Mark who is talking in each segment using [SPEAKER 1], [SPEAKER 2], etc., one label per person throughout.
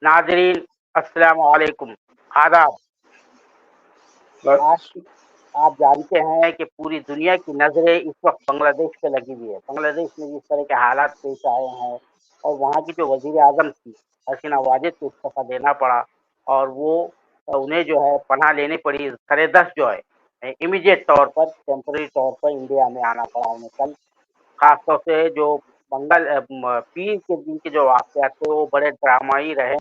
[SPEAKER 1] ناظرین السلام علیکم، آداب۔ آج آپ جانتے ہیں کہ پوری دنیا کی نظریں اس وقت بنگلہ دیش پہ لگی ہوئی ہے۔ بنگلہ دیش میں جس طرح کے حالات پیش آئے ہیں اور وہاں کی جو وزیر اعظم تھی حسینہ واجد کو استعفیٰ دینا پڑا اور وہ انہیں جو ہے پناہ لینی پڑی، سر دست جو ہے امیڈیٹ طور پر ٹیمپرری طور پر انڈیا میں آنا پڑا انہیں کل۔ خاص طور سے جو پیر کے دن کے جو واقعات تھے وہ بڑے ڈرامائی رہے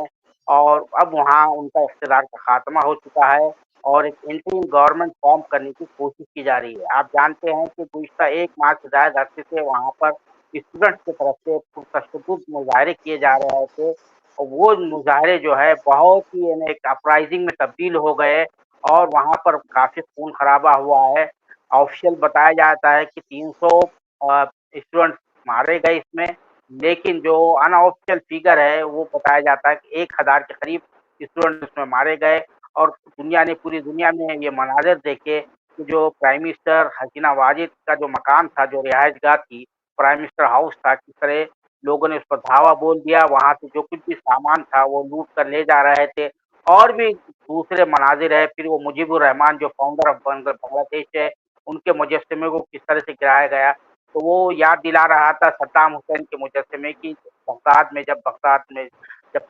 [SPEAKER 1] اور اب وہاں ان کا اقتدار کا خاتمہ ہو چکا ہے اور ایک انٹرم گورنمنٹ فارم کرنے کی کوشش کی جا رہی ہے۔ آپ جانتے ہیں کہ گزشتہ ایک ماہ سے زائد عرصے سے وہاں پر اسٹوڈنٹس کی طرف سے پرتشدد مظاہرے کیے جا رہے تھے اور وہ مظاہرے جو ہے بہت ہی ایک اپرائزنگ میں تبدیل ہو گئے اور وہاں پر کافی خون خرابہ ہوا ہے۔ آفیشیل بتایا جاتا ہے کہ 300 اسٹوڈنٹ مارے گئے اس میں، لیکن جو ان آفیشیل فیگر ہے وہ بتایا جاتا ہے کہ 1000 کے قریب اسٹوڈنٹ اس میں مارے گئے اور پوری دنیا میں یہ مناظر دیکھے کہ جو پرائم منسٹر حسینہ واجد کا جو مکان تھا، جو رہائش گاہ تھی، پرائم منسٹر ہاؤس تھا، کس طرح لوگوں نے اس پر دھاوا بول دیا، وہاں سے جو کچھ بھی سامان تھا وہ لوٹ کر لے جا رہے تھے اور بھی دوسرے مناظر ہے۔ پھر وہ مجیب الرحمان جو فاؤنڈر آف بنگلہ دیش ہے، ان کے مجسمے کو کس طرح سے گرایا گیا، تو وہ یاد دلا رہا تھا صدام حسین کے مجسمے کی بغداد میں جب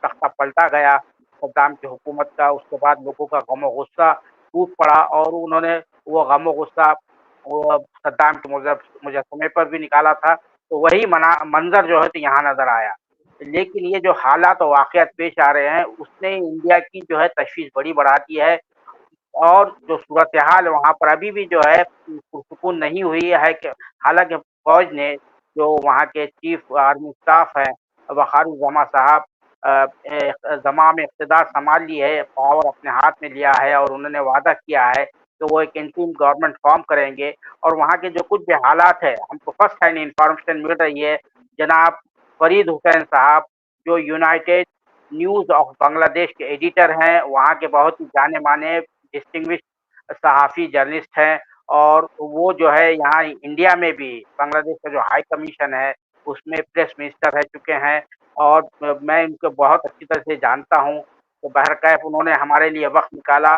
[SPEAKER 1] تختہ پلٹا گیا صدام کی حکومت کا، اس کے بعد لوگوں کا غم و غصہ ٹوٹ پڑا اور انہوں نے وہ غم و غصہ وہ صدام کے مجسمے پر بھی نکالا تھا، تو وہی منظر جو ہے تو یہاں نظر آیا۔ لیکن یہ جو حالات و واقعات پیش آ رہے ہیں اس نے انڈیا کی جو ہے تشویش بڑی بڑھا دی ہے اور جو صورتحال وہاں پر ابھی بھی جو ہے پرسکون نہیں ہوئی ہے کہ حالانکہ فوج نے جو وہاں کے چیف آرمی اسٹاف ہیں وقار زماں صاحب زمام اقتدار سنبھال لی ہے، پاور اپنے ہاتھ میں لیا ہے اور انہوں نے وعدہ کیا ہے کہ وہ ایک انٹرم گورنمنٹ فارم کریں گے اور وہاں کے جو کچھ بھی حالات ہے ہم کو فرسٹ ہینڈ انفارمیشن مل رہی ہے۔ جناب فرید حسین صاحب جو یونائیٹڈ نیوز آف بنگلہ دیش کے ایڈیٹر ہیں، وہاں کے بہت ہی جانے مانے ڈسٹنگوشڈ صحافی جرنلسٹ ہیں اور وہ جو ہے یہاں انڈیا میں بھی بنگلہ دیش کا جو ہائی کمیشن ہے اس میں پریس منسٹر رہ چکے ہیں اور میں ان کو بہت اچھی طرح سے جانتا ہوں، تو بہرکیف انہوں نے ہمارے لیے وقت نکالا،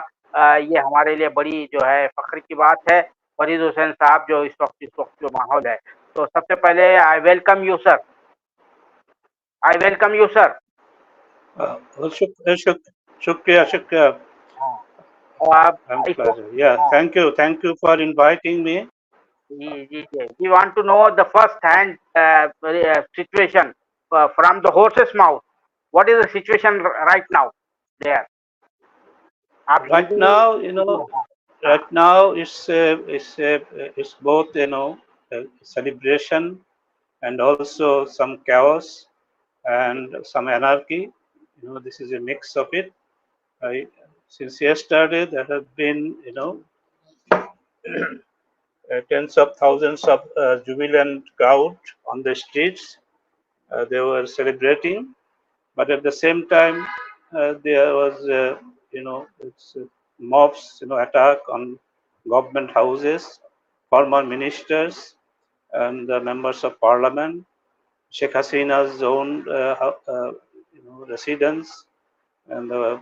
[SPEAKER 1] یہ ہمارے لیے بڑی جو ہے فخر کی بات ہے۔ فرید حسین صاحب جو اس وقت جو ماحول ہے، تو سب سے پہلے I welcome you sir, I welcome you sir.
[SPEAKER 2] شکریہ. Thank you for inviting me.
[SPEAKER 1] We want to know the first hand situation from the horse's mouth. What is the situation right now there?
[SPEAKER 2] Right now, it's both celebration and also some chaos and some anarchy. This is a mix of it. Since yesterday, there have been tens of thousands of jubilant crowd on the streets. They were celebrating, but at the same time, there was mobs attack on government houses, former ministers and the members of parliament, Shaik Hasina's own residence, and the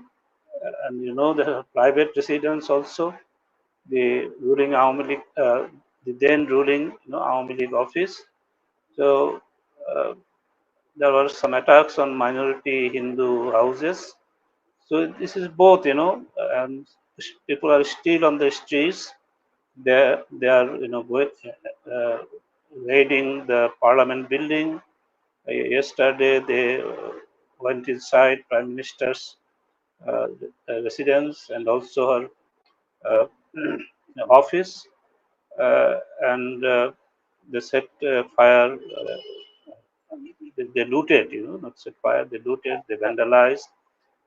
[SPEAKER 2] private residence also, the ruling Awami League, the then ruling Awami League office. So there were some attacks on minority Hindu houses. So this is both, and people are still on the streets. They are raiding the parliament building. Yesterday they went inside Prime Minister's residence and also her office, and they set fire. They looted, not set fire. They looted. They vandalized.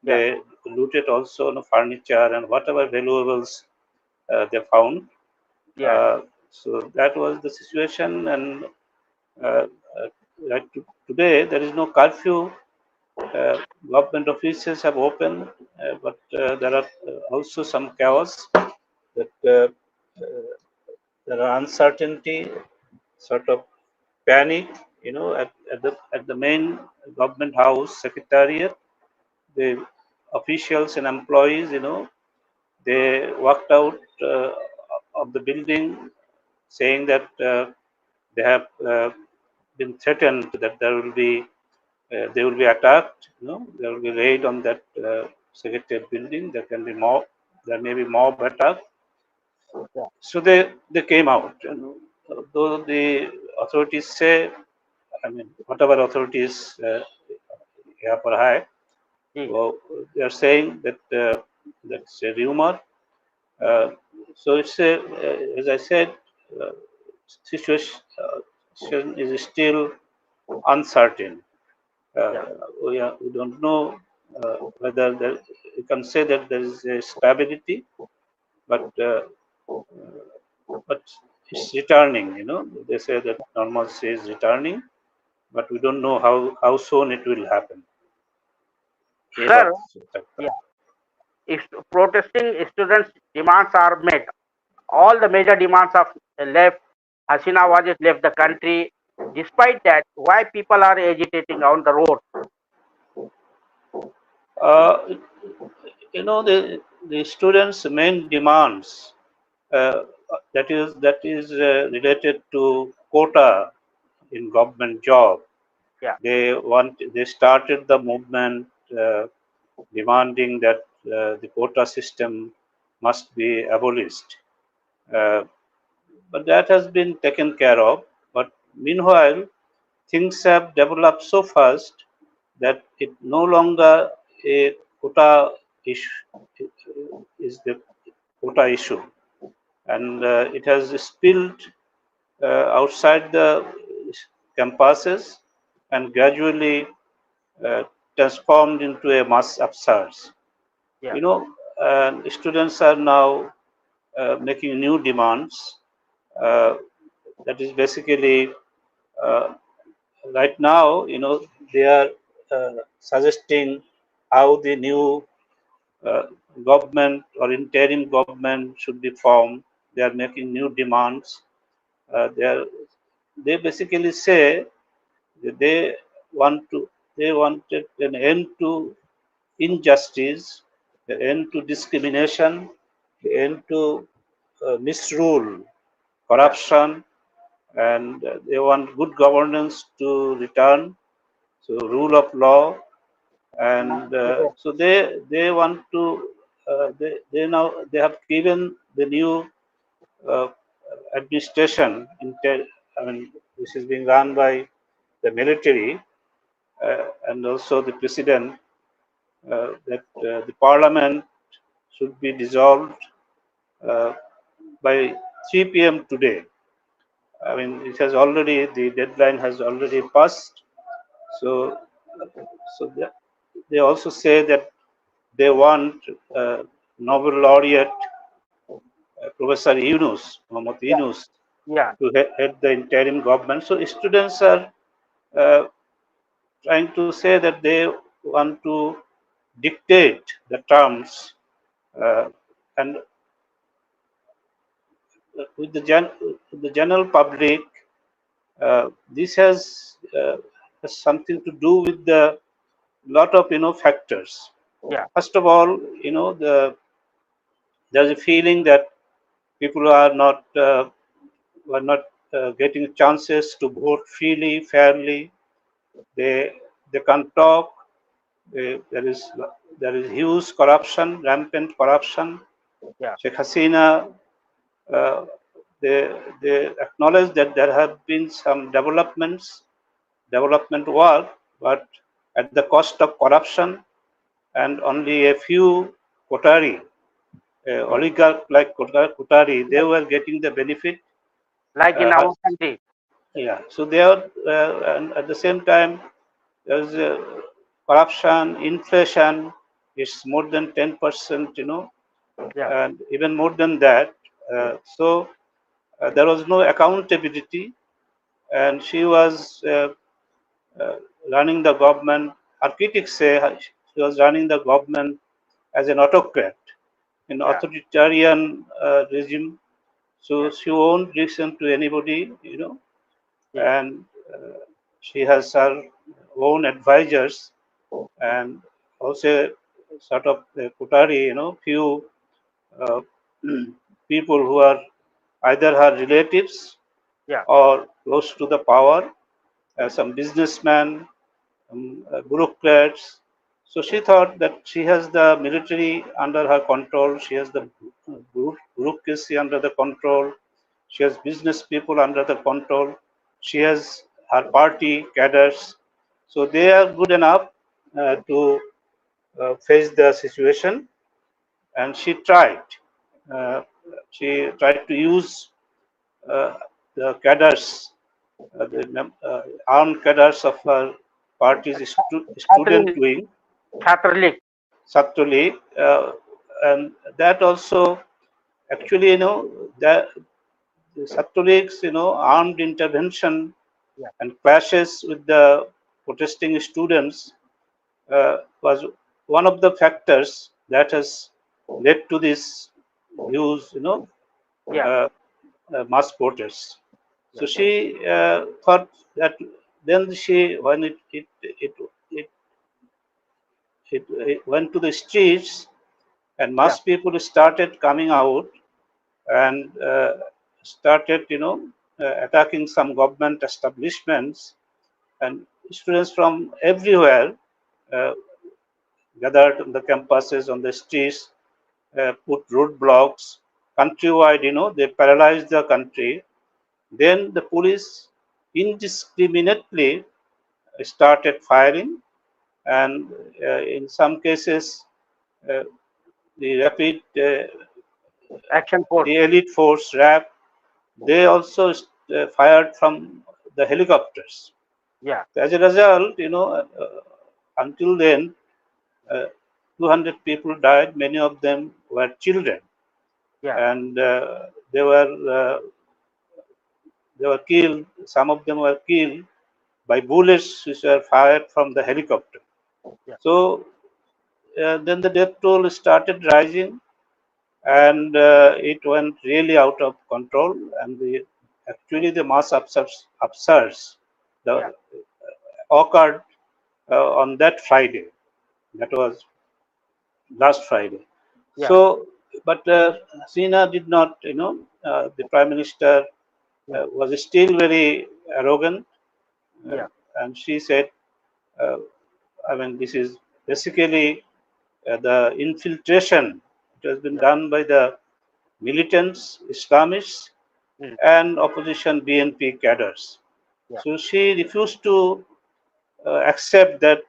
[SPEAKER 2] They looted also furniture and whatever valuables they found. So that was the situation, and today there is no curfew. Government offices have opened, but there are also some chaos. That there are uncertainty, sort of panic, at the main government house secretariat. the officials and employees, they walked out of the building saying that they have been threatened that they will be attacked. There will be raid on that secretariat building. There may be mob attack.
[SPEAKER 1] Yeah.
[SPEAKER 2] So they came out. Though the authorities say, I mean, whatever authorities here for high, so they are saying that that's a rumor. So it's as I said, situation is still uncertain. We don't know whether you can say that there is a stability, but it's returning. They say that normalcy is returning, but we don't know how soon it will happen.
[SPEAKER 1] Sir, yeah. If protesting students' demands are met, all the major demands of left, Hasina Wajid left the country. Despite that, why people are agitating on the road?
[SPEAKER 2] The students' main demands that is related to quota in government job.
[SPEAKER 1] Yeah.
[SPEAKER 2] They started the movement demanding that the quota system must be abolished. But that has been taken care of. But meanwhile, things have developed so fast that it no longer a quota issue is the quota issue, and it has spilled outside the campuses and gradually transformed into a mass upsurge.
[SPEAKER 1] Yeah.
[SPEAKER 2] Students are now making new demands. That is basically right now, they are suggesting how the new government or interim government should be formed. They are making new demands. They basically say that they wanted an end to injustice, an end to discrimination, an end to misrule, corruption, and they want good governance to return, so rule of law, and so they want to they have given the new uh, administration. This is being run by the military and also the president. That the parliament should be dissolved by 3 p.m. today. The deadline has already passed. So they also say that they want Nobel laureate Professor Mohammad Yunus,
[SPEAKER 1] Yeah.
[SPEAKER 2] to head the interim government. So students are trying to say that they want to dictate the terms, and with the general public, this has something to do with the lot of factors.
[SPEAKER 1] Yeah.
[SPEAKER 2] First of all, there's a feeling that people are not getting chances to vote freely, fairly. They can't talk. There is huge corruption, rampant corruption.
[SPEAKER 1] Yeah.
[SPEAKER 2] Shaik Hasina, uh, they acknowledge that there have been some development work, but at the cost of corruption, and only a few Kotari, oligarch like Kotari, they were getting the benefit.
[SPEAKER 1] Like in
[SPEAKER 2] Uh,
[SPEAKER 1] our country.
[SPEAKER 2] yeah, so they are, and at the same time, there's corruption, inflation is more than 10%,
[SPEAKER 1] Yeah.
[SPEAKER 2] and even more than that. So there was no accountability, and she was uh, running the government. Her critics say she was running the government as an autocrat, an
[SPEAKER 1] Yeah.
[SPEAKER 2] authoritarian regime. So
[SPEAKER 1] Yeah.
[SPEAKER 2] she won't listen to anybody,
[SPEAKER 1] Yeah.
[SPEAKER 2] and she has her own advisors, and also sort of Kutari, few uh, people who are either her relatives
[SPEAKER 1] Yeah.
[SPEAKER 2] or close to the power, some businessmen, bureaucrats. So she thought that she has the military under her control, she has the bureaucracy under the control, she has business people under the control, she has her party cadres. So they are good enough to face the situation, and she tried. Uh, she tried to use the cadres, armed cadres of her party's student wing,
[SPEAKER 1] Catholic.
[SPEAKER 2] Satuli, and that also actually, that the Satulik's, armed intervention
[SPEAKER 1] Yeah.
[SPEAKER 2] and clashes with the protesting students was one of the factors that has led to this huge,
[SPEAKER 1] Yeah.
[SPEAKER 2] mass protests. So
[SPEAKER 1] Yeah.
[SPEAKER 2] she thought that then she, when it went to the streets and mass people started coming out and started, attacking some government establishments, and students from everywhere uh, gathered on the campuses, on the streets, put roadblocks countrywide. They paralyzed the country. Then the police indiscriminately started firing, and in some cases, uh, the rapid,
[SPEAKER 1] Action force.
[SPEAKER 2] the elite force, RAP, they also fired from the helicopters.
[SPEAKER 1] Yeah.
[SPEAKER 2] As a result, until then, uh, 200 people died. Many of them were children,
[SPEAKER 1] Yeah.
[SPEAKER 2] and they were killed. Some of them were killed by bullets which were fired from the helicopter.
[SPEAKER 1] Yeah.
[SPEAKER 2] So then the death toll started rising, and it went really out of control. And actually the mass upsurge
[SPEAKER 1] Yeah.
[SPEAKER 2] occurred on that Friday. That was last Friday.
[SPEAKER 1] Yeah.
[SPEAKER 2] So, but Hasina did not, the Prime Minister was still very arrogant,
[SPEAKER 1] Yeah.
[SPEAKER 2] and she said, uh, I mean, this is basically the infiltration. It has been done by the militants, Islamists,
[SPEAKER 1] Mm.
[SPEAKER 2] and opposition BNP cadres.
[SPEAKER 1] Yeah.
[SPEAKER 2] So she refused to accept that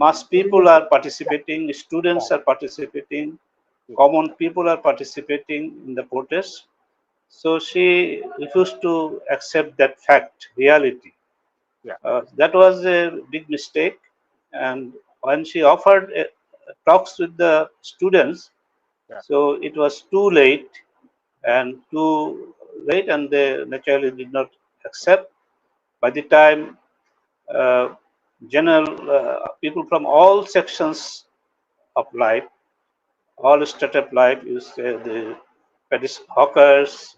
[SPEAKER 2] mass people are participating, students are participating, common people are participating in the protest. So she refused to accept that fact, reality.
[SPEAKER 1] Yeah.
[SPEAKER 2] That was a big mistake. And when she offered talks with the students,
[SPEAKER 1] Yeah.
[SPEAKER 2] so it was too late, and they naturally did not accept. By the time uh, general people from all sections of life, all startup life, you say the hawkers,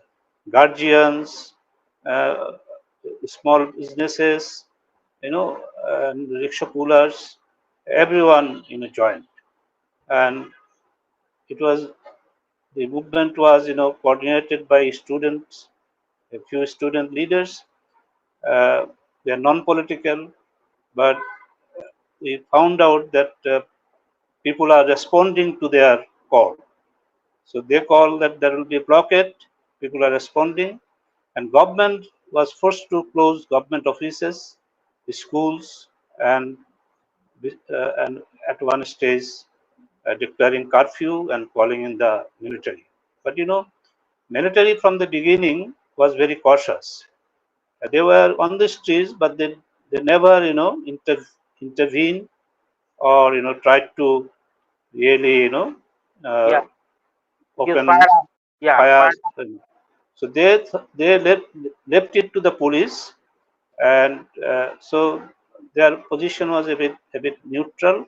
[SPEAKER 2] guardians, uh, small businesses, and rickshaw pullers, everyone joined, and it was the movement was coordinated by students, a few student leaders. They are non-political, but we found out that people are responding to their call. So they call that there will be a blockade. People are responding, and government was forced to close government offices, schools, and at one stage declaring curfew and calling in the military. But military from the beginning was very cautious. They were on the streets, but they never intervene or tried to really
[SPEAKER 1] Yeah.
[SPEAKER 2] uh,
[SPEAKER 1] Use
[SPEAKER 2] open
[SPEAKER 1] firearm. Yeah.
[SPEAKER 2] fires.
[SPEAKER 1] Fire.
[SPEAKER 2] So they left it to the police, and so their position was a bit neutral.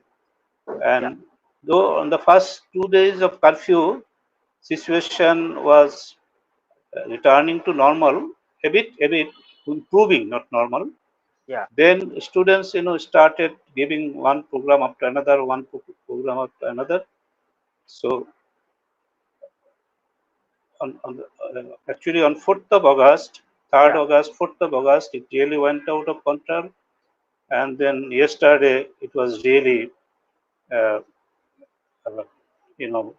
[SPEAKER 1] Yeah.
[SPEAKER 2] And though on the first 2 days of curfew, situation was returning to normal, a bit improving, not normal.
[SPEAKER 1] Yeah.
[SPEAKER 2] Then students, started giving one program after another, one program after another. So actually on 4th of August, 3rd
[SPEAKER 1] Yeah.
[SPEAKER 2] August, 4th of August, it really went out of control. And then yesterday, it was really, uh, uh, you know,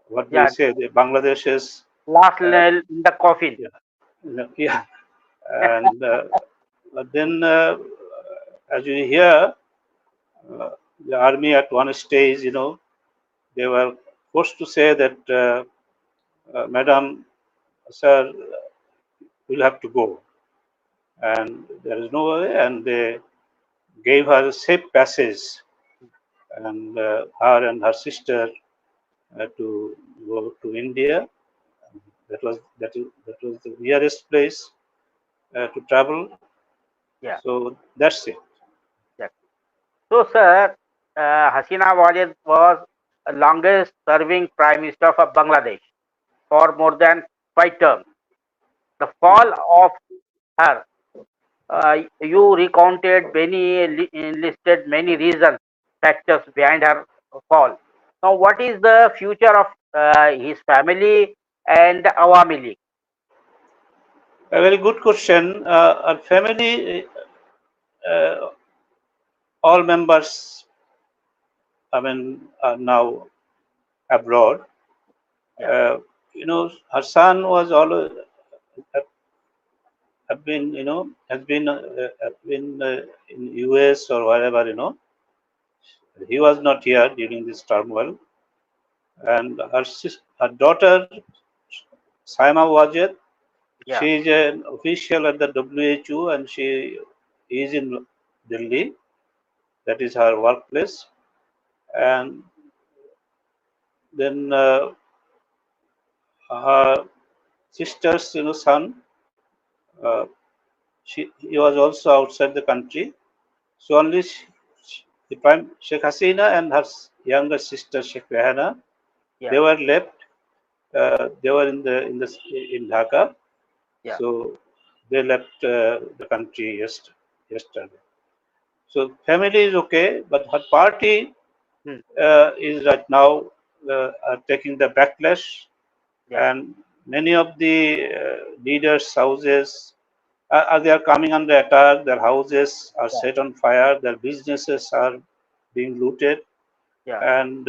[SPEAKER 2] what do you
[SPEAKER 1] Yeah.
[SPEAKER 2] say, the Bangladesh's,
[SPEAKER 1] Last
[SPEAKER 2] uh,
[SPEAKER 1] nail in the coffin.
[SPEAKER 2] yeah, yeah. And but then, as you hear, uh, the army at one stage, they were forced to say that, Madam, sir, will have to go. And there is no way, and they gave her a safe passage, and her and her sister to go to India. That was the nearest place to travel.
[SPEAKER 1] Yeah.
[SPEAKER 2] So that's it.
[SPEAKER 1] Yeah. So, sir, Hasina was the longest serving Prime Minister of Bangladesh for more than 5 terms. The fall of her, you recounted listed many reasons, factors behind her fall. Now, what is the future of his family and Awami?
[SPEAKER 2] A very good question. Our family, uh, all members, are now abroad.
[SPEAKER 1] Yeah,
[SPEAKER 2] Her son was always has been in US or wherever. He was not here during this turmoil, and her daughter Saima Wajed,
[SPEAKER 1] yeah,
[SPEAKER 2] she is an official at the WHO, and she is in Delhi. That is her workplace. And then her sister's son, uh, he was also outside the country. So only the Prime Shaik Hasina and her younger sister Shaik Hasina,
[SPEAKER 1] yeah,
[SPEAKER 2] they were left. They were in Dhaka.
[SPEAKER 1] yeah.
[SPEAKER 2] So they left the country yesterday. So family is okay, but her party
[SPEAKER 1] Hmm.
[SPEAKER 2] is right now taking the backlash,
[SPEAKER 1] Yeah,
[SPEAKER 2] and many of the leaders' houses they are coming under attack. Their houses are
[SPEAKER 1] yeah,
[SPEAKER 2] set on fire. Their businesses are being looted,
[SPEAKER 1] yeah,
[SPEAKER 2] and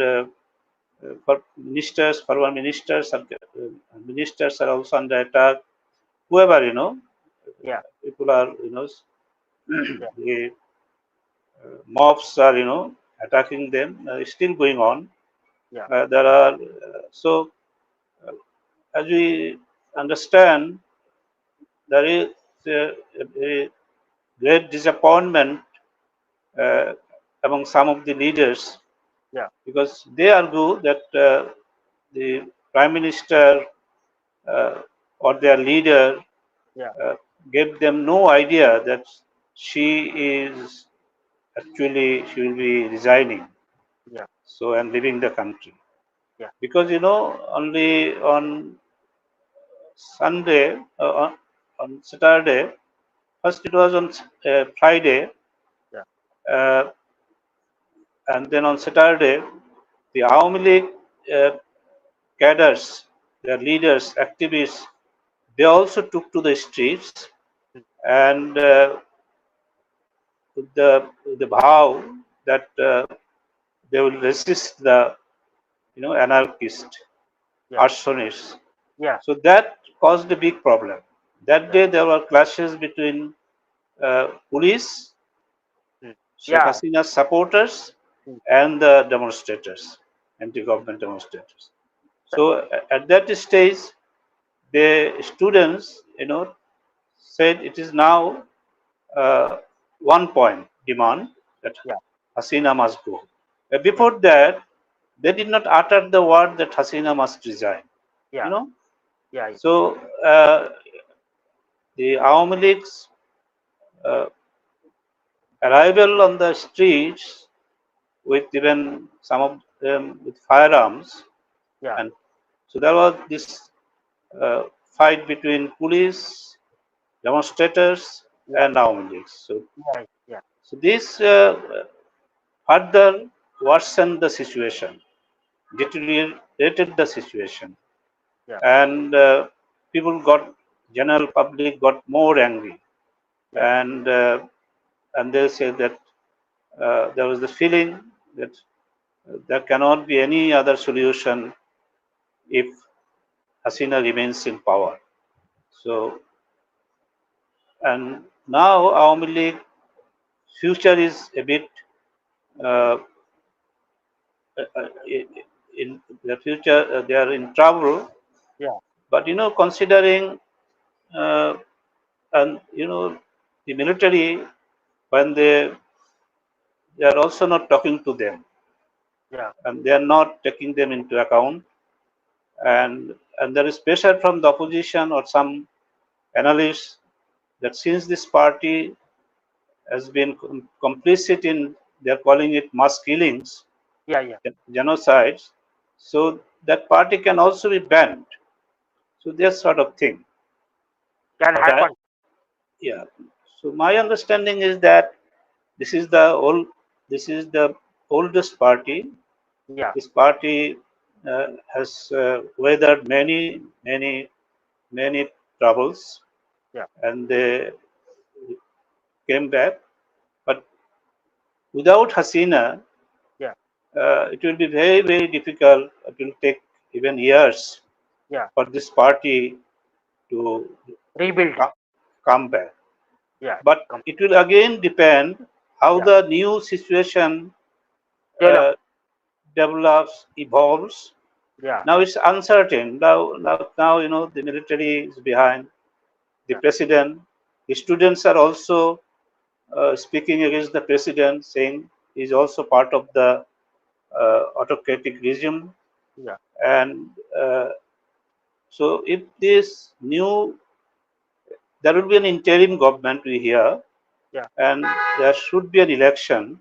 [SPEAKER 2] for ministers, former ministers are also under attack. Whoever
[SPEAKER 1] yeah,
[SPEAKER 2] people are
[SPEAKER 1] yeah,
[SPEAKER 2] the mobs are attacking them. It's still going on.
[SPEAKER 1] yeah,
[SPEAKER 2] There are so as we understand, there is a great disappointment uh, among some of the leaders,
[SPEAKER 1] yeah,
[SPEAKER 2] because they argue that the prime minister uh, or their leader
[SPEAKER 1] yeah,
[SPEAKER 2] uh, gave them no idea that she is she will be resigning,
[SPEAKER 1] yeah,
[SPEAKER 2] so, and leaving the country,
[SPEAKER 1] yeah,
[SPEAKER 2] because only on Sunday, on Saturday, first it was on Friday,
[SPEAKER 1] yeah,
[SPEAKER 2] uh, and then on Saturday, the Awami League cadres, their leaders, activists, they also took to the streets,
[SPEAKER 1] hmm,
[SPEAKER 2] and with the vow that they will resist the anarchist
[SPEAKER 1] yeah,
[SPEAKER 2] arsonists.
[SPEAKER 1] yeah,
[SPEAKER 2] So that caused a big problem. That
[SPEAKER 1] yeah,
[SPEAKER 2] day there were clashes between police,
[SPEAKER 1] hmm,
[SPEAKER 2] Sheikh
[SPEAKER 1] yeah,
[SPEAKER 2] Hasina's supporters,
[SPEAKER 1] hmm,
[SPEAKER 2] and the demonstrators, anti-government demonstrators.
[SPEAKER 1] th-
[SPEAKER 2] So at that stage, the students, said it is now one point demand that
[SPEAKER 1] yeah,
[SPEAKER 2] Hasina must go.
[SPEAKER 1] yeah,
[SPEAKER 2] Before that, they did not utter the word that Hasina must resign. You
[SPEAKER 1] yeah,
[SPEAKER 2] know,
[SPEAKER 1] yeah,
[SPEAKER 2] so the Awami League's uh, arrival on the streets with even some of them with firearms,
[SPEAKER 1] yeah,
[SPEAKER 2] and so there was this fight between police, demonstrators, and Awami League.
[SPEAKER 1] Yeah.
[SPEAKER 2] So this further worsened the situation, deteriorated the situation,
[SPEAKER 1] Yeah.
[SPEAKER 2] and general public got more angry,
[SPEAKER 1] Yeah.
[SPEAKER 2] and they said that there was the feeling that there cannot be any other solution if Hasina remains in power. So, and now Awami League future is a bit uh, in the future they are in trouble.
[SPEAKER 1] Yeah.
[SPEAKER 2] But considering and the military, when they are also not talking to them,
[SPEAKER 1] Yeah.
[SPEAKER 2] and they are not taking them into account, and there is pressure from the opposition or some analysts that since this party has been complicit in, they are calling it mass killings,
[SPEAKER 1] Yeah.
[SPEAKER 2] genocides, so that party can also be banned. So this sort of thing.
[SPEAKER 1] Can
[SPEAKER 2] But
[SPEAKER 1] happen.
[SPEAKER 2] yeah. So my understanding is that this is the oldest party.
[SPEAKER 1] Yeah.
[SPEAKER 2] This party has weathered many troubles,
[SPEAKER 1] Yeah.
[SPEAKER 2] and they came back. But without Hasina,
[SPEAKER 1] Yeah.
[SPEAKER 2] it will be very difficult. It will take even years
[SPEAKER 1] Yeah.
[SPEAKER 2] for this party to
[SPEAKER 1] Rebuild.
[SPEAKER 2] come back.
[SPEAKER 1] Yeah.
[SPEAKER 2] But it will again depend how
[SPEAKER 1] Yeah.
[SPEAKER 2] the new situation
[SPEAKER 1] Develop.
[SPEAKER 2] develops, evolves.
[SPEAKER 1] Yeah.
[SPEAKER 2] Now it's uncertain. Now the military is behind the
[SPEAKER 1] Yeah.
[SPEAKER 2] president. The students are also speaking against the president, saying he's also part of the autocratic regime.
[SPEAKER 1] Yeah.
[SPEAKER 2] And so if there will be an interim government, we hear,
[SPEAKER 1] Yeah.
[SPEAKER 2] and there should be an election.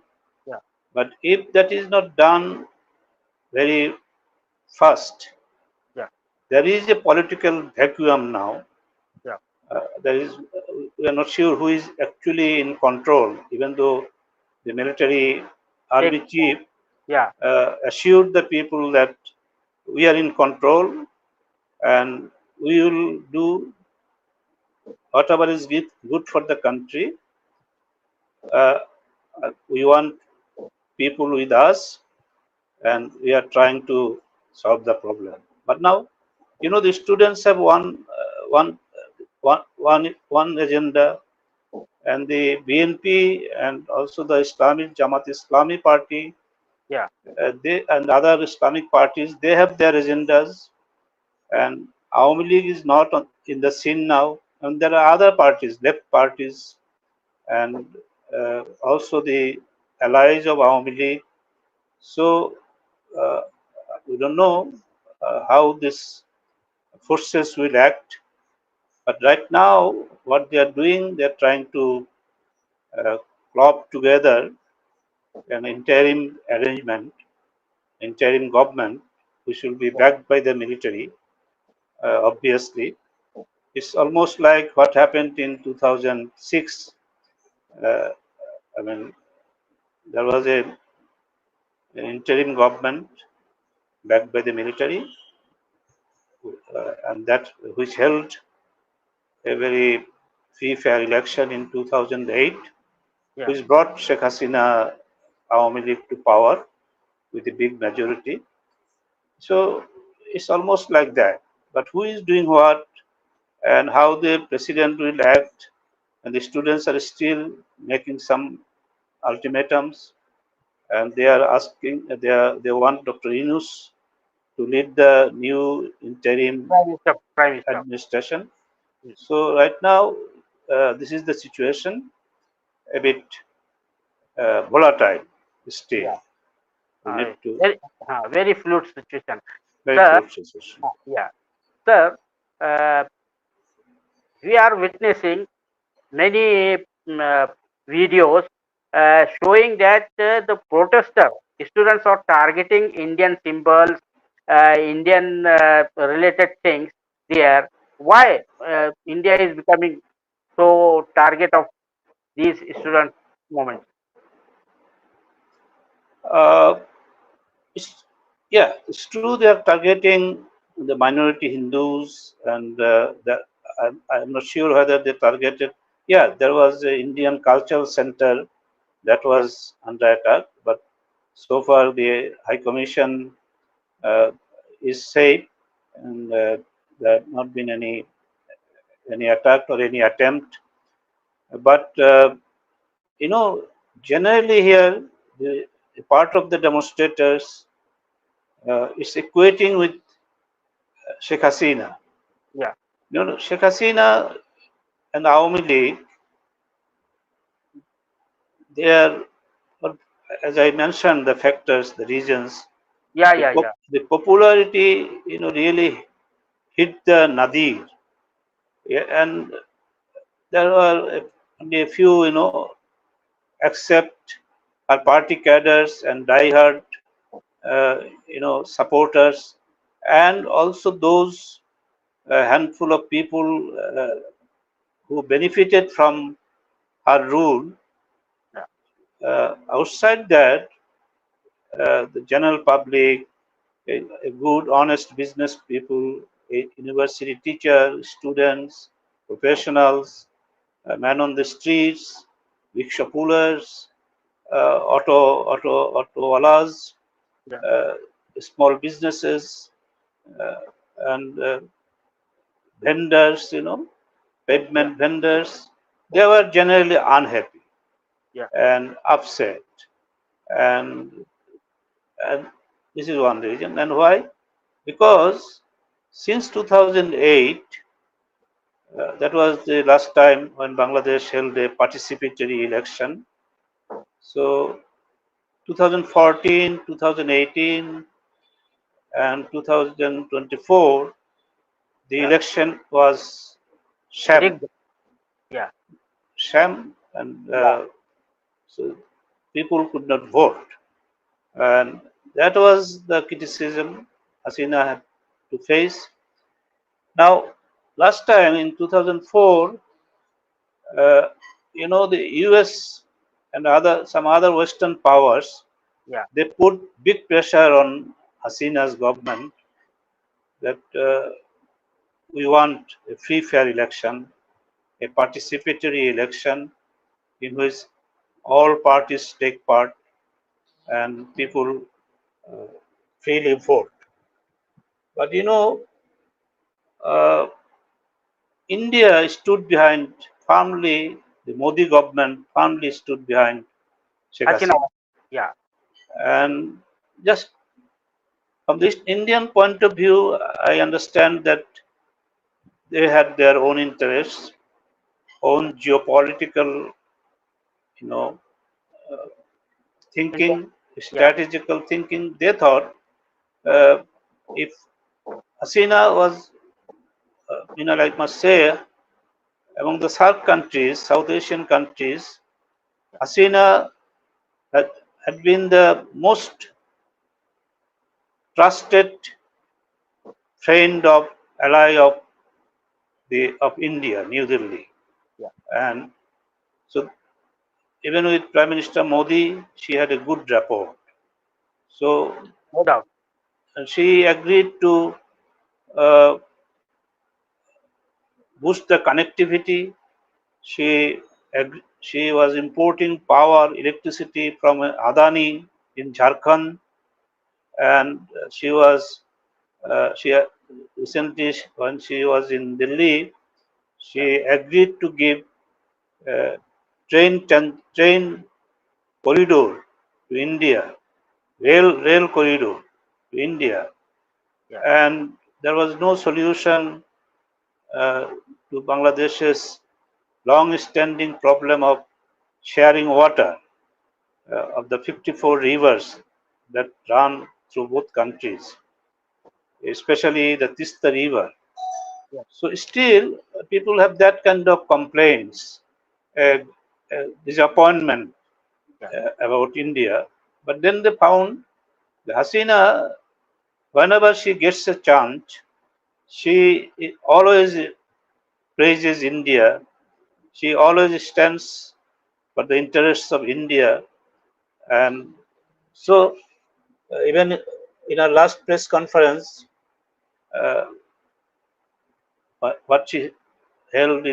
[SPEAKER 1] Yeah.
[SPEAKER 2] But if that is not done very fast,
[SPEAKER 1] Yeah.
[SPEAKER 2] there is a political vacuum now.
[SPEAKER 1] Yeah.
[SPEAKER 2] We are not sure who is actually in control, even though the military army chief
[SPEAKER 1] Yeah.
[SPEAKER 2] assured the people that we are in control and we will do whatever is good for the country. Uh, we want people with us, and we are trying to solve the problem. But now, the students have one agenda, and the BNP and also the Islamic Jamaat Islami party,
[SPEAKER 1] Yeah.
[SPEAKER 2] they and other Islamic parties, they have their agendas, and Awami League is not in the scene now, and there are other parties, left parties, and also the allies of Awami League. So uh, we don't know how these forces will act, but right now, what they are doing, they are trying to uh, club together an interim arrangement, interim government, which will be backed by the military, obviously. It's almost like what happened in 2006. Uh, I mean, there was an interim government backed by the military, and that which held a very free, fair election in 2008,
[SPEAKER 1] Yeah.
[SPEAKER 2] which brought Shaik Hasina Awami League to power with a big majority. So it's almost like that. But who is doing what and how the president will act, and the students are still making some ultimatums, and they are asking, they want Dr. Yunus to lead the new interim
[SPEAKER 1] Prime Minister.
[SPEAKER 2] administration.
[SPEAKER 1] Mm.
[SPEAKER 2] So right now, this is the situation, a bit volatile still.
[SPEAKER 1] Yeah.
[SPEAKER 2] We need to
[SPEAKER 1] Very fluid situation.
[SPEAKER 2] very
[SPEAKER 1] Sir.
[SPEAKER 2] fluid situation.
[SPEAKER 1] Yeah. Sir, uh, we are witnessing many videos showing that the protester students are targeting Indian symbols, Indian related things there. Why India is becoming So target of these student movements.
[SPEAKER 2] Uh, it's true they are targeting the minority Hindus, and I'm not sure whether they targeted. Yeah, there was an Indian Cultural Center that was under attack, but so far the High Commission is safe, and there have not been any attack or any attempt. But generally here, the part of the demonstrators is equating with Shaik Hasina.
[SPEAKER 1] Yeah,
[SPEAKER 2] Shaik Hasina and Awami League, they are, as I mentioned, the factors, the reasons.
[SPEAKER 1] yeah.
[SPEAKER 2] The popularity, really hit the nadir. Yeah, and there were only a few, except our party cadres and diehard, supporters, and also those handful of people who benefited from her rule.
[SPEAKER 1] Yeah.
[SPEAKER 2] Outside that, the general public, a good, honest business people, university teachers, students, professionals, men on the streets, rickshaw pullers, auto
[SPEAKER 1] Yeah.
[SPEAKER 2] small businesses, and vendors,
[SPEAKER 1] Yeah.
[SPEAKER 2] pavement vendors, they were generally unhappy
[SPEAKER 1] Yeah.
[SPEAKER 2] and upset. And, and this is one reason. And why? Because since 2008, that was the last time when Bangladesh held a participatory election. So 2014, 2018, and 2024, the
[SPEAKER 1] Yeah.
[SPEAKER 2] election was sham,
[SPEAKER 1] Rigged. Yeah.
[SPEAKER 2] and
[SPEAKER 1] Yeah.
[SPEAKER 2] so people could not vote. And that was the criticism Hasina had to face. Now, last time in 2004, the US and some other Western powers,
[SPEAKER 1] Yeah.
[SPEAKER 2] they put big pressure on Hasina's government that we want a free, fair election, a participatory election in which all parties take part and people uh, freely vote. But uh, India stood behind firmly, the Modi government firmly stood behind Sheikh
[SPEAKER 1] Hasina.
[SPEAKER 2] Hasina.
[SPEAKER 1] Yeah.
[SPEAKER 2] And just from this Indian point of view, I understand that they had their own interests, own geopolitical, you know, uh,
[SPEAKER 1] India.
[SPEAKER 2] thinking,
[SPEAKER 1] Yeah.
[SPEAKER 2] strategical thinking. They thought uh, if Hasina was, I must say, among the SAARC countries, South Asian countries, Hasina had, had been the most trusted friend of ally of India, New Delhi.
[SPEAKER 1] Yeah.
[SPEAKER 2] And so even with Prime Minister Modi, she had a good rapport. So
[SPEAKER 1] No doubt.
[SPEAKER 2] she agreed to uh, boost the connectivity. She was importing power, electricity from Adani in Jharkhand, and she recently, when she was in Delhi,
[SPEAKER 1] Yeah.
[SPEAKER 2] she agreed to give uh, train corridor to India, rail corridor to India,
[SPEAKER 1] Yeah.
[SPEAKER 2] and there was no solution uh, to Bangladesh's long-standing problem of sharing water of the 54 rivers that run through both countries, especially the Tista River.
[SPEAKER 1] Yeah.
[SPEAKER 2] So still, people have that kind of complaints, uh, disappointment
[SPEAKER 1] Yeah.
[SPEAKER 2] about India. But then they found the Hasina, whenever she gets a chance, she always praises India she always stands for the interests of India. And so, even in our last press conference, uh, what she held,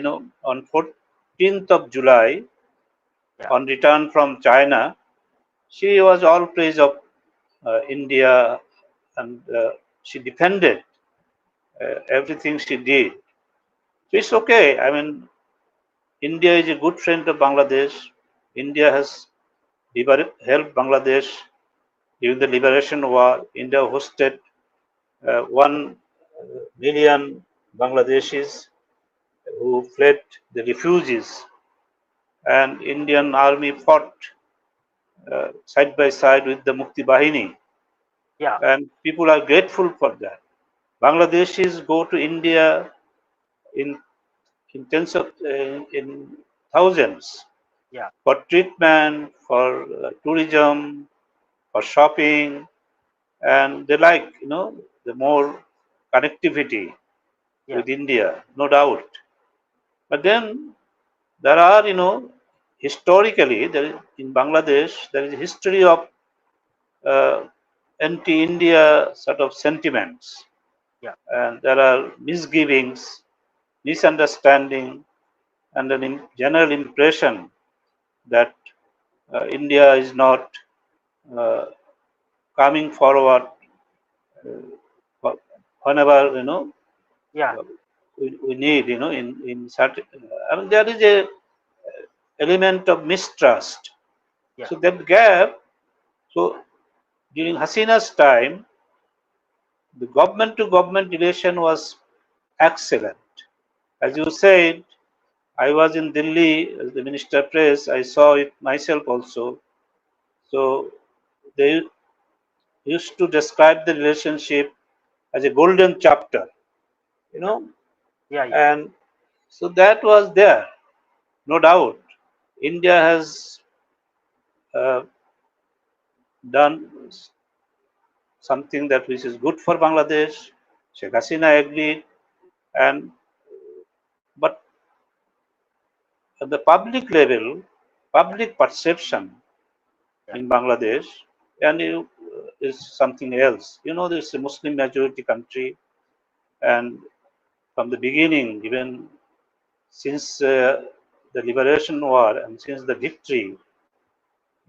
[SPEAKER 2] on 14th of July, on return from China, she was all praise of India, and she defended everything she did. So it's okay. I mean, India is a good friend of Bangladesh. India has helped Bangladesh during the liberation war. India hosted 1 million Bangladeshis who fled the refugees, and Indian army fought side by side with the Mukti Bahini.
[SPEAKER 1] Yeah.
[SPEAKER 2] And people are grateful for that. Bangladeshis go to India in tens of in thousands
[SPEAKER 1] Yeah.
[SPEAKER 2] for treatment, for tourism, for shopping, and they like the more connectivity with India, no doubt. But then there are historically in Bangladesh there is a history of anti-India sort of sentiments, and there are misgivings, misunderstanding, and a general impression that India is not coming forward whenever we need in certain. I mean, there is a element of mistrust. So that gap. So during Hasina's time, the government to government relation was excellent. As you said, I was in Delhi as the Minister of Press. I saw it myself also. So they used to describe the relationship as a golden chapter, and so that was there, no doubt. India has done something that which is good for Bangladesh. Shaik Hasina agreed, but at the public level, public perception in Bangladesh and is something else. This is a Muslim majority country, and from the beginning, even since the liberation war and since the victory,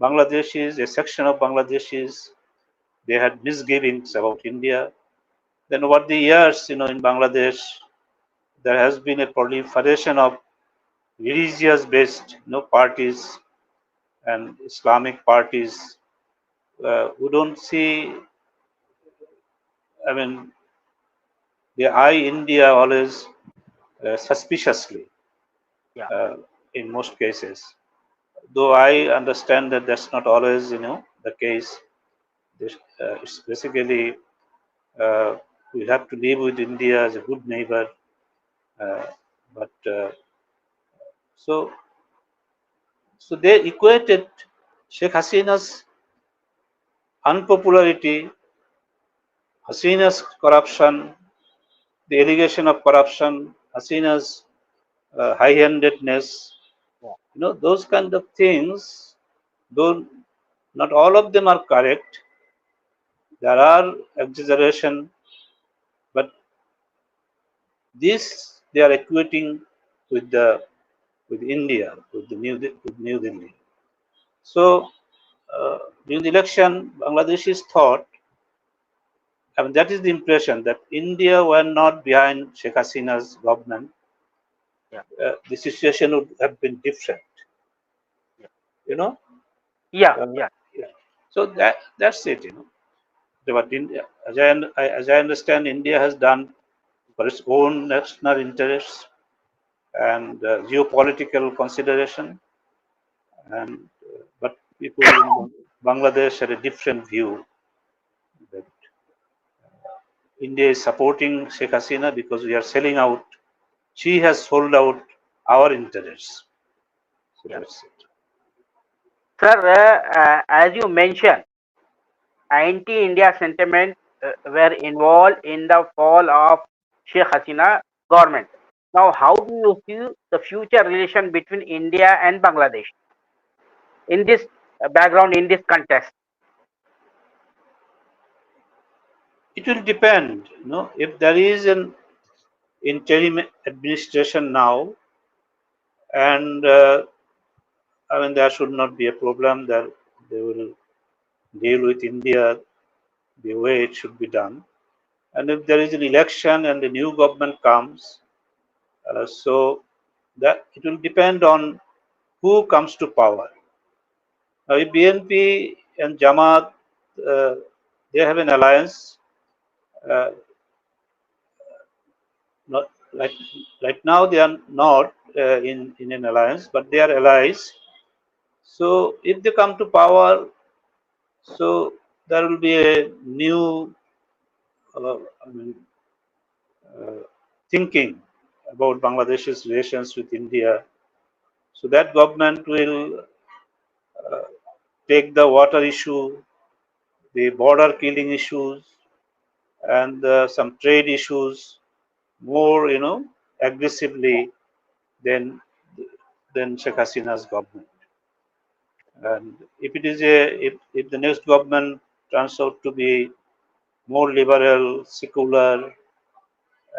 [SPEAKER 2] Bangladeshis, a section of Bangladeshis, they had misgivings about India. Then over the years, in Bangladesh, there has been a proliferation of religious-based, parties and Islamic parties who don't see, I mean, they eye India always suspiciously in most cases. Though I understand that that's not always, the case. It's basically we have to live with India as a good neighbor. But so they equated Sheikh Hasina's unpopularity, Hasina's corruption, the allegation of corruption, Hasina's high-handedness, those kind of things, though not all of them are correct, there are exaggeration, but this they are equating with India, with New Delhi. So during the election, Bangladeshis thought, I mean, that is the impression that India were not behind Sheikh Hasina's government. The situation would have been different. So that's it. But India, as I understand, India has done for its own national interests and geopolitical consideration, but people in Bangladesh had a different view that India is supporting Sheikh Hasina because we are selling out. She has sold out our interests. So that's it.
[SPEAKER 1] Sir, as you mentioned, anti-India sentiments were involved in the fall of Sheikh Hasina government. Now, how do you see the future relation between India and Bangladesh in this background, in this context?
[SPEAKER 2] It will depend, if there is an interim administration now, and there should not be a problem that they will deal with India the way it should be done. And if there is an election and the new government comes, so that it will depend on who comes to power. Now, if BNP and Jamaat, they have an alliance. Not right now they are not in an alliance, but they are allies. So if they come to power, so there will be a new thinking about Bangladesh's relations with India. So that government will take the water issue, the border killing issues, and some trade issues more, aggressively than Shaik Hasina's government. And if it is if the next government turns out to be more liberal, secular,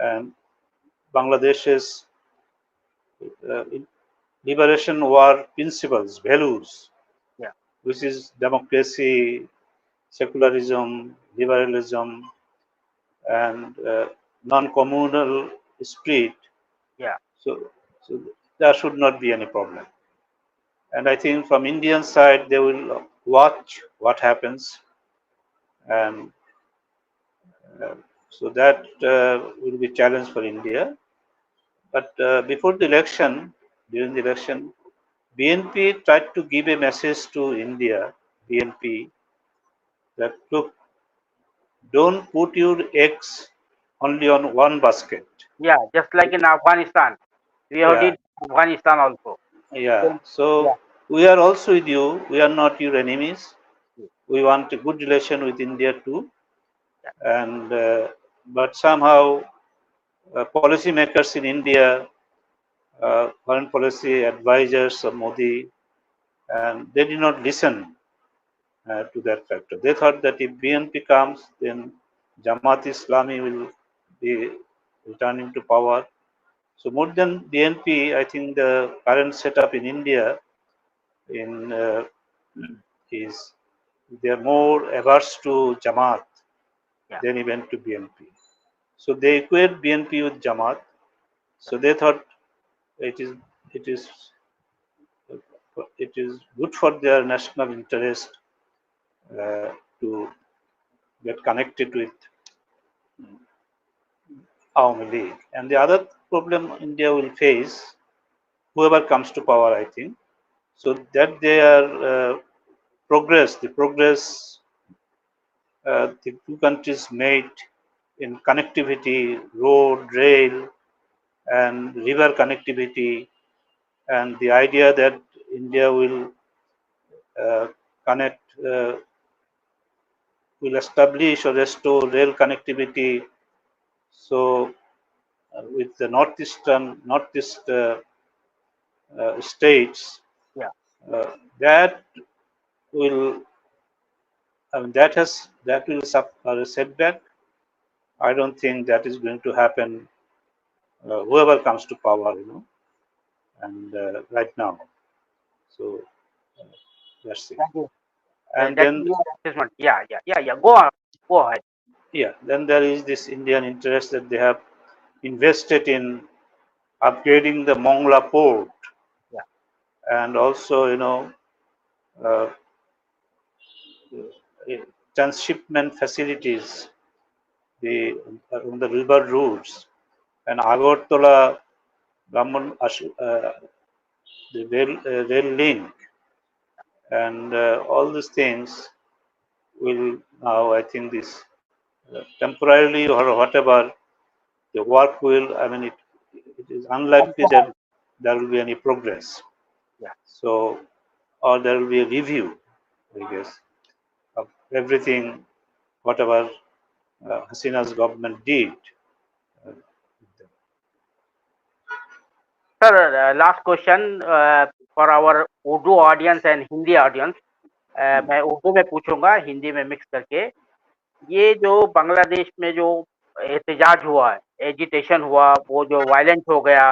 [SPEAKER 2] and Bangladesh's uh, liberation war principles, values,
[SPEAKER 1] Yeah,
[SPEAKER 2] which is democracy, secularism, liberalism, and non-communal spirit.
[SPEAKER 1] yeah,
[SPEAKER 2] So there should not be any problem. And I think from Indian side they will watch what happens, and so that will be challenge for India. But before the election, during the election, BNP tried to give a message to India, BNP, that look, don't put your eggs only on one basket.
[SPEAKER 1] yeah. Just like in Afghanistan, we have
[SPEAKER 2] Yeah,
[SPEAKER 1] did Afghanistan also.
[SPEAKER 2] yeah.
[SPEAKER 1] Yeah,
[SPEAKER 2] So we are also with you. We are not your enemies. We want a good relation with India too. And but somehow policymakers in India, foreign policy advisors of Modi, and they did not listen to that factor. They thought that if BNP comes, then Jamaat Islami will be returning to power. So more than BNP, I think the current setup in India in is they are more averse to Jamaat
[SPEAKER 1] yeah,
[SPEAKER 2] than even to BNP. So they equate BNP with Jamaat. So they thought it is it is it is good for their national interest to get connected with Awami League. And the other problem India will face, whoever comes to power, I think, so that their the progress the two countries made in connectivity, road, rail, and river connectivity, and the idea that India will uh, connect, will establish or restore rail connectivity. So, with the northeast states,
[SPEAKER 1] yeah.
[SPEAKER 2] that will, that will suffer a setback. I don't think that is going to happen. Whoever comes to power, and right now. So that's it.
[SPEAKER 1] Thank you. And
[SPEAKER 2] And
[SPEAKER 1] that's
[SPEAKER 2] then,
[SPEAKER 1] your assessment. Yeah, yeah, yeah, yeah. Go on. Go ahead.
[SPEAKER 2] yeah, then there is this Indian interest that they have invested in upgrading the Mongla port,
[SPEAKER 1] Yeah,
[SPEAKER 2] and also, uh, transshipment facilities, the on the river routes, and Agartala Brahman, the rail link, and all these things will now, I think, this temporarily or whatever, the work will, it is unlikely that there will be any progress.
[SPEAKER 1] yeah.
[SPEAKER 2] So, or there will be a review, I guess, of everything, whatever Hasina's government did. Uh,
[SPEAKER 1] Sir, last question for our Urdu audience and Hindi audience. मैं उर्दू में पूछूंगा, हिंदी में mix करके. ये जो बांग्लादेश में जो एहतजाज हुआ है, एजिटेशन हुआ, वो जो वायलेंट हो गया,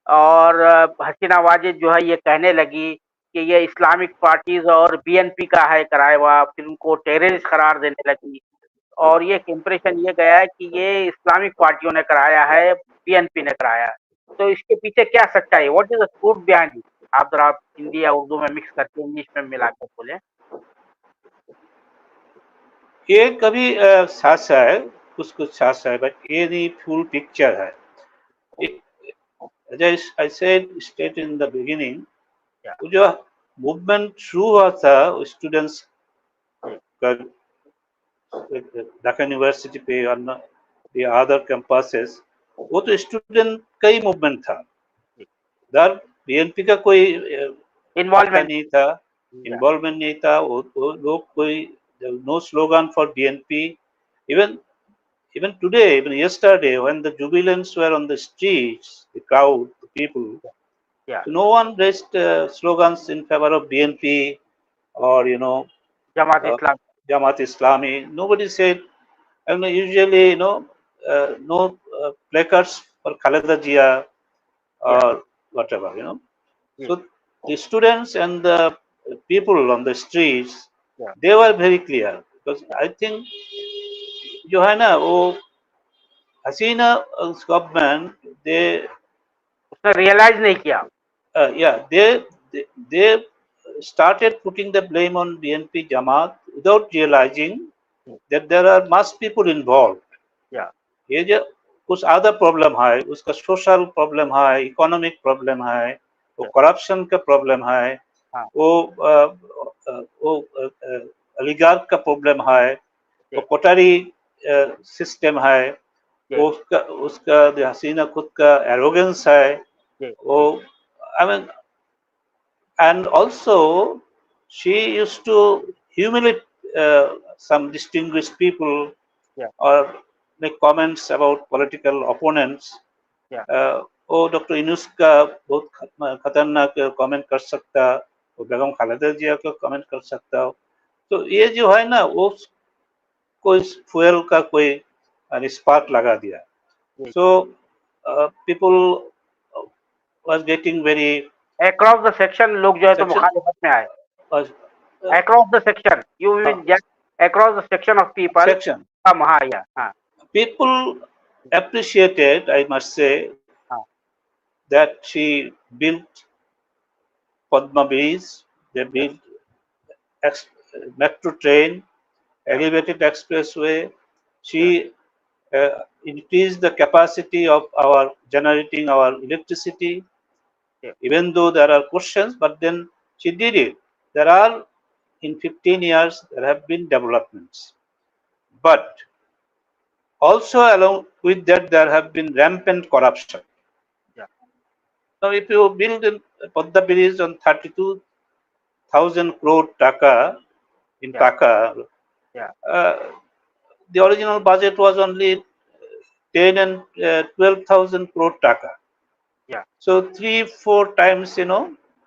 [SPEAKER 1] और हसीना वाजिद जो है ये कहने लगी कि ये इस्लामिक पार्टीज और बीएनपी का है कराया हुआ, फिर उनको टेररिस्ट करार देने लगी, और ये इम्प्रेशन ये गया है कि ये इस्लामिक पार्टियों ने कराया है, बीएनपी ने कराया है. तो इसके पीछे क्या सच्चाई है? What is the truth behind it? आप जरा हिंदी या उर्दू में मिक्स करके इंग्लिश में मिलाकर बोले.
[SPEAKER 2] ये कभी साथ है, कुछ साथ है, बट ये नहीं फुल पिक्चर है. As I said, stated in the beginning, जो मूवमेंट शुरू हुआ था स्टूडेंट्स का ढाका यूनिवर्सिटी पे और the other campuses, वो तो स्टूडेंट का ही मूवमेंट था. दर बीएनपी का कोई इन्वॉल्वमेंट नहीं था. वो लोग कोई no slogan for BNP. Even today, even yesterday, when the jubilants were on the streets, the crowd, the people, no one raised slogans in favor of BNP or Jamaat Islami. Nobody said. And usually, no placards for Khaleda Jia or whatever. So the students and the people on the streets, they were very clear, because I think जो है ना वो हसीना government they
[SPEAKER 1] उसने realise नहीं किया.
[SPEAKER 2] they started putting the blame on BNP Jamaat without realizing that there are mass people involved. ये जो कुछ other problem है, उसका social problem है, economic problem है, वो corruption का problem है, वो oligarch का problem है, वो कोटारी सिस्टम है, उसका हसीना खुद का एरोगेंस है, वो I mean, and also she used to humiliate some distinguished people or make comments about political opponents. वो डॉक्टर यूनुस का बहुत खतरनाक कमेंट कर सकता, वो बेगम खालिदा जिया का कमेंट कर सकता. तो ये जो है ना वो कोई फ्यूल का कोई स्पार्क लगा दिया. So people was getting very
[SPEAKER 1] across the section. लोग जो है तो मुखालिफत में आए. Across the section, you mean just across the section of people.
[SPEAKER 2] Section. People appreciated, I must say, that she built Padma Bridge, they built metro train, elevated expressway. She increased the capacity of our generating our electricity, even though there are questions, but then she did it. There are, in 15 years, there have been developments. But also along with that, there have been rampant corruption. Now, if you build Padma Bridge on 32,000 crore taka in Dhaka, the original budget was only 10 and 12,000 crore taka. So 3-4 times,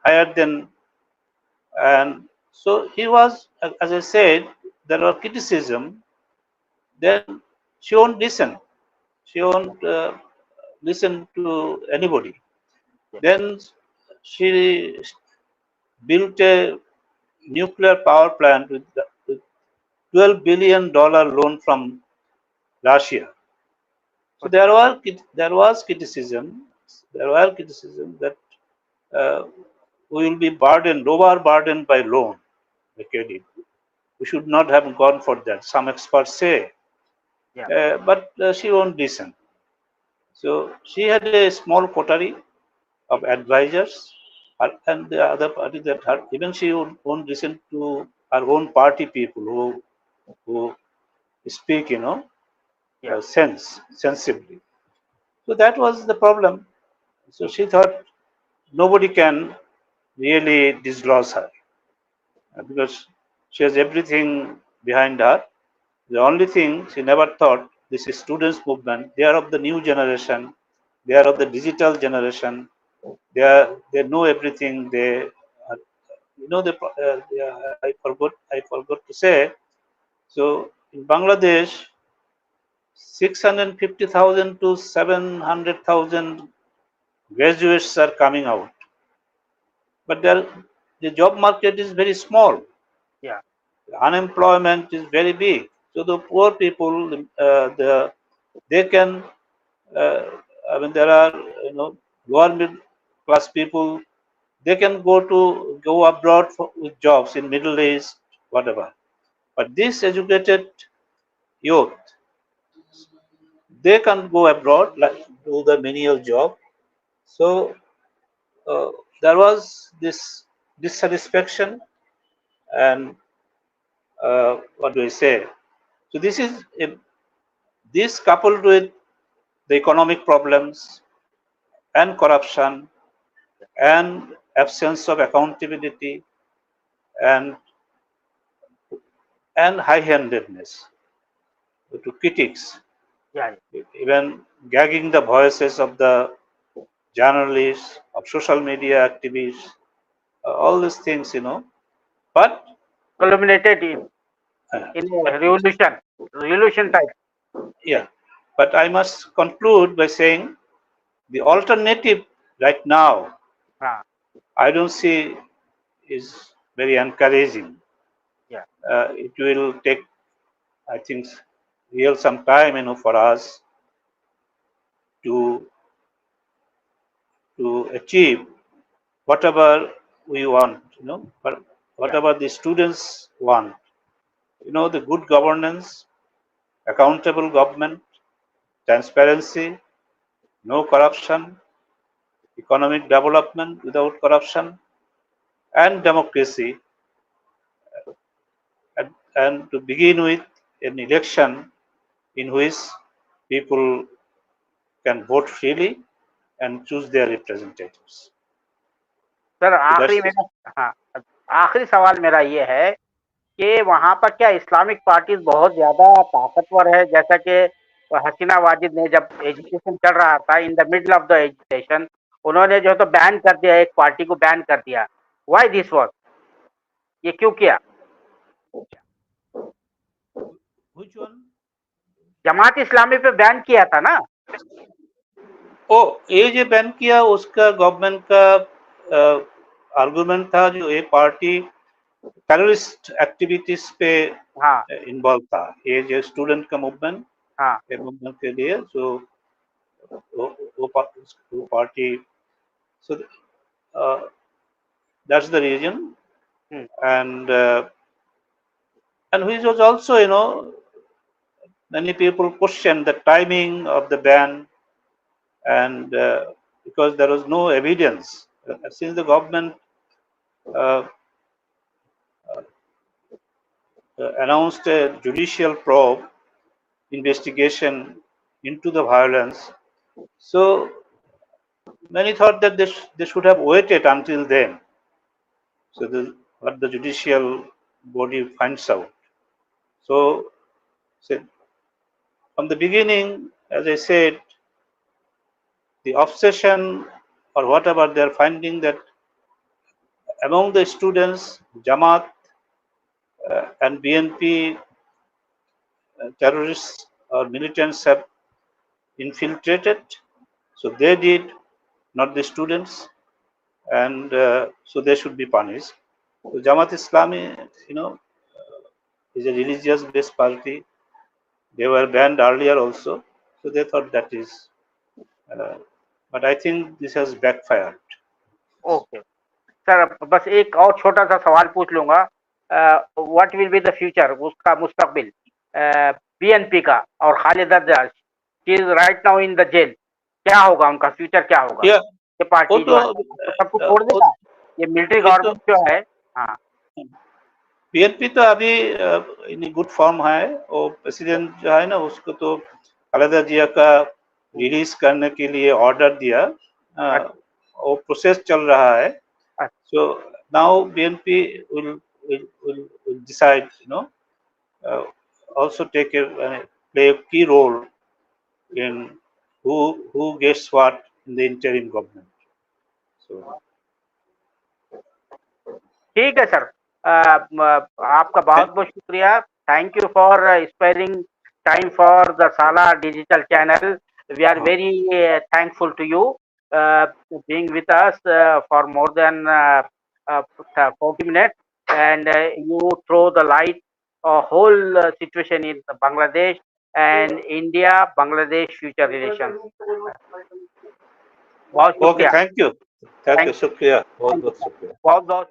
[SPEAKER 2] higher than, and so he was, as I said, there was criticism. Then she won't listen. She won't listen to anybody. Then she built a nuclear power plant with $12 billion loan from Russia. So there was criticism. There were criticism that we will be burdened, overburdened by loan, by credit. We should not have gone for that. Some experts say, but she won't listen. So she had a small coterie of advisors, and the other party that her, even she won't listen to her own party people who speak, sensibly. So that was the problem. So she thought nobody can really dislodge her because she has everything behind her. The only thing she never thought, this is students movement. They are of the new generation. They are of the digital generation. they know everything. I forgot to say. So in Bangladesh, 650,000 to 700,000 graduates are coming out, but the job market is very small.
[SPEAKER 1] Yeah.
[SPEAKER 2] The unemployment is very big. So the poor people, they can. I mean, there are lower middle class people. They can go abroad with jobs in Middle East, whatever. But this educated youth, they can go abroad, like do the menial job. So there was this dissatisfaction, and what do I say? So this coupled with the economic problems and corruption and absence of accountability and high-handedness to critics,
[SPEAKER 1] Yeah.
[SPEAKER 2] even gagging the voices of the journalists, of social media activists, all these things, But
[SPEAKER 1] Culminated in a revolution type.
[SPEAKER 2] yeah, but I must conclude by saying the alternative right now,
[SPEAKER 1] Ah,
[SPEAKER 2] I don't see is very encouraging.
[SPEAKER 1] yeah.
[SPEAKER 2] It will take, I think, real some time, for us to achieve whatever we want, but whatever the students want, the good governance, accountable government, transparency, no corruption, economic development without corruption, and democracy, and to begin with an election in which people can vote freely and choose their representatives.
[SPEAKER 1] Sir
[SPEAKER 2] So that's
[SPEAKER 1] हाँ, आखिरी सवाल मेरा ये है कि वहाँ पर क्या इस्लामिक पार्टीज बहुत ज्यादा ताकतवर है, जैसा कि हसीना वाजिद ने जब एजुकेशन चल रहा था, in the middle of the education उन्होंने जो तो बैन कर दिया, एक पार्टी को बैन कर दिया. व्हाई दिस वाज, ये क्यों किया?
[SPEAKER 2] which one?
[SPEAKER 1] जमात इस्लामी पे बैन किया था ना.
[SPEAKER 2] ये जो बैन किया उसका गवर्नमेंट का आर्गुमेंट था, जो ये पार्टी टेररिस्ट एक्टिविटीज पे
[SPEAKER 1] हाँ
[SPEAKER 2] इन्वॉल्व था. ये जो स्टूडेंट का मूवमेंट,
[SPEAKER 1] हाँ
[SPEAKER 2] ये मूवमेंट के लिए वो party, so that's the reason. And which was also, many people question the timing of the ban, and because there was no evidence since the government announced a judicial probe investigation into the violence. So many thought that they should have waited until then. So what the judicial body finds out. So from the beginning, as I said, the obsession or whatever they're finding that among the students, Jamaat and BNP terrorists or militants have infiltrated. So they did, not the students, and so they should be punished. So Jamaat Islami, is a religious-based party. They were banned earlier also, so they thought that is. But I think this has backfired.
[SPEAKER 1] Okay sir, बस एक और छोटा सा सवाल पूछ लूंगा. What will be the future, उसका मुस्तकबिल बीएनपी का और खालिदा दर्ज, she is right now in the jail, क्या होगा उनका फ्यूचर, क्या होगा? ये पार्टी जो है तो सब कुछ छोड़ देगा, ये मिलिट्री गवर्नमेंट जो है. हाँ,
[SPEAKER 2] बीएनपी तो अभी इन गुड फॉर्म है. वो प्रेसिडेंट जो है ना, उसको तो खालिदा जिया का रिलीज करने के लिए ऑर्डर दिया. वो प्रोसेस चल रहा है. So now BNP will decide, also play a key role in who gets what in the interim government. So,
[SPEAKER 1] ٹھیک ہے سر، آپ کا بہت بہت شکریہ. Thank you for sparing time for the سالہ digital channel. We are very thankful to you being with us for more than 40 minutes, and you throw the light whole situation in Bangladesh and India Bangladesh future relations. بہت
[SPEAKER 2] okay,
[SPEAKER 1] شکریہ.
[SPEAKER 2] thank you, shukriya, bahut bahut shukriya.
[SPEAKER 1] بہت بہت